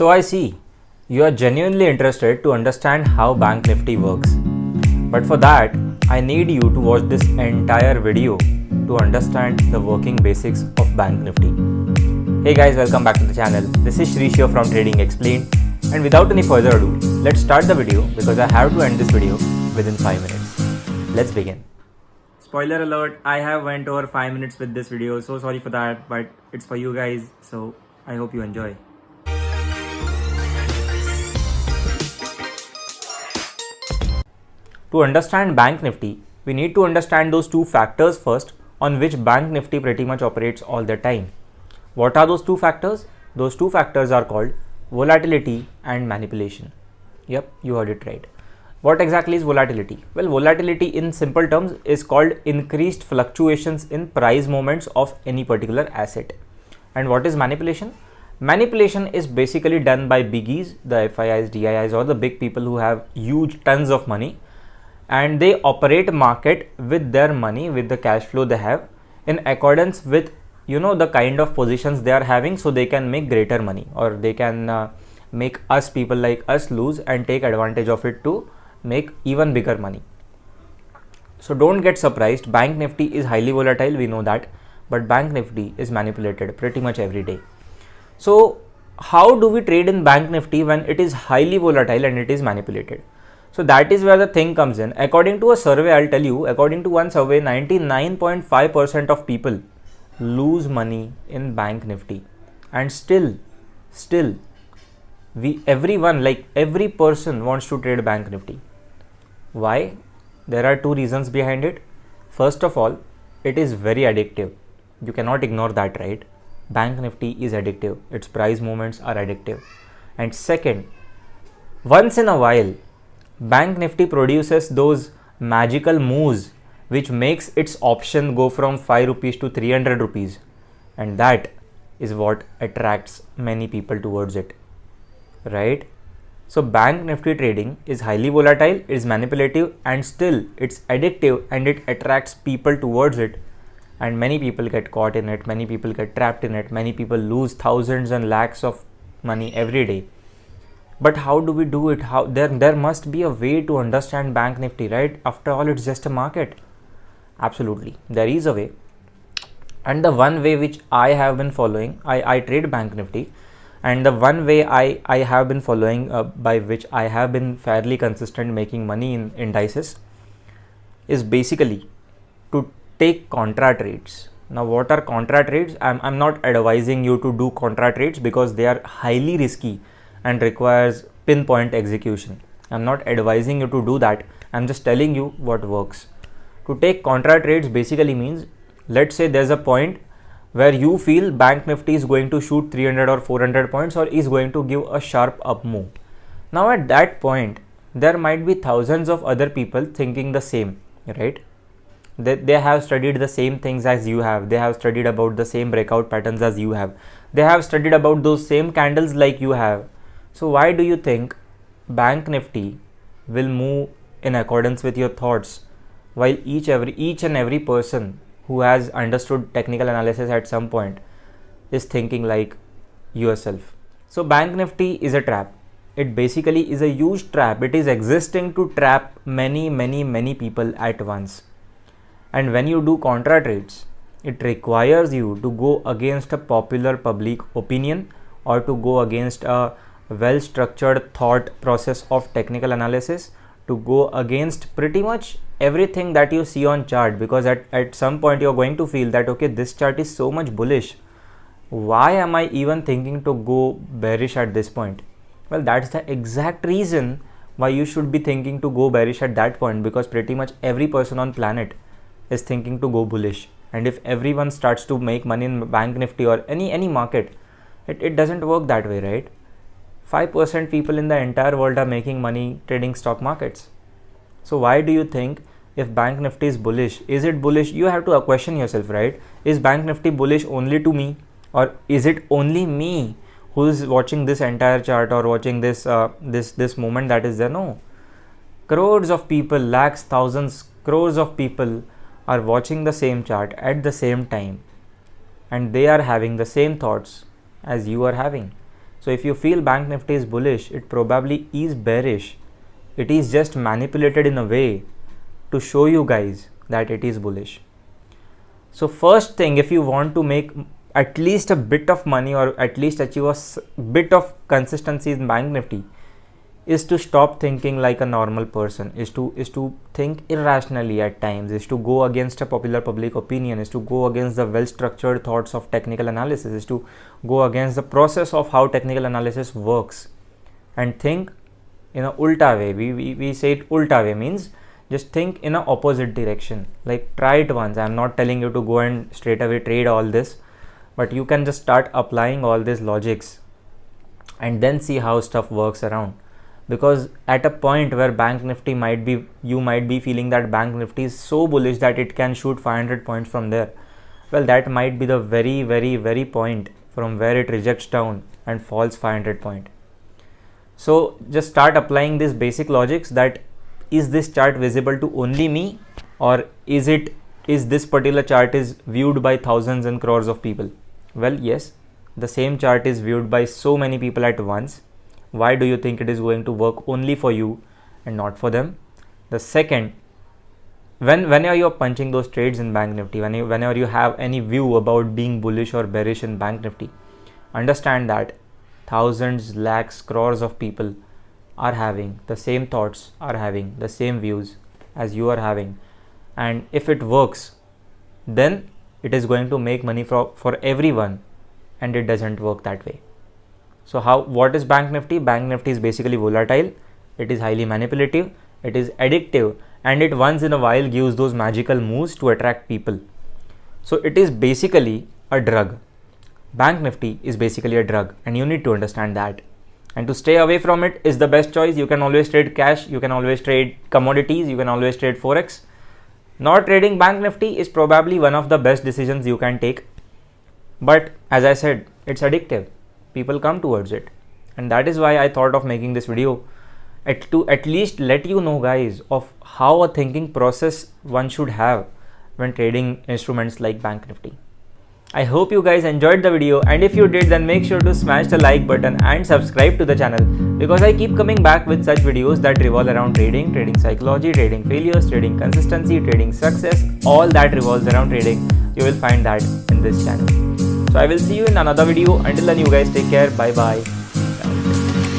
So I see you are genuinely interested to understand how Bank Nifty works. But for that, I need you to watch this entire video to understand the working basics of Bank Nifty. Hey guys, welcome back to the channel. This is Shrishio from Trading Explained, and without any further ado, let's start the video because I have to end this video within 5 minutes. Let's begin. Spoiler alert, I have went over 5 minutes with this video, so sorry for that, but it's for you guys, so I hope you enjoy. To understand Bank Nifty, we need to understand those two factors first on which Bank Nifty pretty much operates all the time. What are those two factors? Those two factors are called volatility and manipulation. Yep, you heard it right. What exactly is volatility? Well, volatility in simple terms is called increased fluctuations in price movements of any particular asset. And what is manipulation? Manipulation is basically done by biggies, the FIIs, DIIs, or the big people who have huge tons of money, and they operate market with their money, with the cash flow they have, in accordance with the kind of positions they are having, so they can make greater money, or they can make us, people like us, lose and take advantage of it to make even bigger money. So don't get surprised, Bank Nifty is highly volatile, we know that, but Bank Nifty is manipulated pretty much every day. So how do we trade in Bank Nifty when it is highly volatile and it is manipulated? So that is where the thing comes in. According to a survey, I'll tell you, according to one survey, 99.5% of people lose money in Bank Nifty, and still everyone, like every person, wants to trade Bank Nifty. Why? There are two reasons behind it. First of all, it is very addictive. You cannot ignore that, right? Bank Nifty is addictive. Its price movements are addictive. And second, once in a while, Bank Nifty produces those magical moves which makes its option go from 5 rupees to 300 rupees, and that is what attracts many people towards it, right? So Bank Nifty trading is highly volatile, it is manipulative, and still it's addictive, and it attracts people towards it, and many people get caught in it, many people get trapped in it, many people lose thousands and lakhs of money every day. But how do we do it? How there must be a way to understand Bank Nifty, right? After all, it's just a market. Absolutely, there is a way. And the one way which I have been following, I trade Bank Nifty, and the one way I have been following, by which I have been fairly consistent making money in indices, is basically to take contra trades. Now, what are contra trades? I'm not advising you to do contra trades because they are highly risky and requires pinpoint execution. I'm not advising you to do that. I'm just telling you what works. To take contra trades basically means, let's say there's a point where you feel Bank Nifty is going to shoot 300 or 400 points, or is going to give a sharp up move. Now at that point, there might be thousands of other people thinking the same, right? They have studied the same things as you have. They have studied about the same breakout patterns as you have. They have studied about those same candles like you have. So why do you think Bank Nifty will move in accordance with your thoughts, while each and every person who has understood technical analysis at some point is thinking like yourself? So Bank Nifty is a trap. It basically is a huge trap. It is existing to trap many people at once. And when you do contra trades, it requires you to go against a popular public opinion, or to go against a well-structured thought process of technical analysis, to go against pretty much everything that you see on chart, because at some point you're going to feel that, okay, this chart is so much bullish, why am I even thinking to go bearish at this point? Well, that's the exact reason why you should be thinking to go bearish at that point, because pretty much every person on planet is thinking to go bullish. And if everyone starts to make money in Bank Nifty or any market, it doesn't work that way, right? 5% people in the entire world are making money trading stock markets. So why do you think, if Bank Nifty is bullish, is it bullish? You have to question yourself, right? Is Bank Nifty bullish only to me, or is it only me who is watching this entire chart, or watching this this moment that is there? No, crores of people, lakhs, thousands, crores of people are watching the same chart at the same time, and they are having the same thoughts as you are having. So if you feel Bank Nifty is bullish, it probably is bearish. It is just manipulated in a way to show you guys that it is bullish. So first thing, if you want to make at least a bit of money or at least achieve a bit of consistency in Bank Nifty, is to stop thinking like a normal person, is to think irrationally at times, is to go against a popular public opinion, is to go against the well structured thoughts of technical analysis, is to go against the process of how technical analysis works, and think in a ulta way. We say it ulta way, means just think in a opposite direction. Like, try it once. I'm not telling you to go and straight away trade all this, but you can just start applying all these logics and then see how stuff works around. Because at a point where Bank Nifty you might be feeling that Bank Nifty is so bullish that it can shoot 500 points from there. Well, that might be the very, very, very point from where it rejects down and falls 500 point. So just start applying this basic logics, that is this chart visible to only me, or is this particular chart is viewed by thousands and crores of people? Well, yes, the same chart is viewed by so many people at once. Why do you think it is going to work only for you and not for them? The second, whenever you are punching those trades in Bank Nifty, whenever you have any view about being bullish or bearish in Bank Nifty, understand that thousands, lakhs, crores of people are having the same thoughts, are having the same views as you are having. And if it works, then it is going to make money for everyone, and it doesn't work that way. So what is Bank Nifty? Bank Nifty is basically volatile, it is highly manipulative, it is addictive, and it once in a while gives those magical moves to attract people. So it is basically a drug. Bank Nifty is basically a drug, and you need to understand that. And to stay away from it is the best choice. You can always trade cash, you can always trade commodities, you can always trade forex. Not trading Bank Nifty is probably one of the best decisions you can take. But as I said, it's addictive. People come towards it, and that is why I thought of making this video, to at least let you know, guys, of how a thinking process one should have when trading instruments like Bank Nifty. I hope you guys enjoyed the video, and if you did, then make sure to smash the like button and subscribe to the channel, because I keep coming back with such videos that revolve around trading, trading psychology, trading failures, trading consistency, trading success. All that revolves around trading, you will find that in this channel. So I will see you in another video. Until then, you guys take care. Bye bye.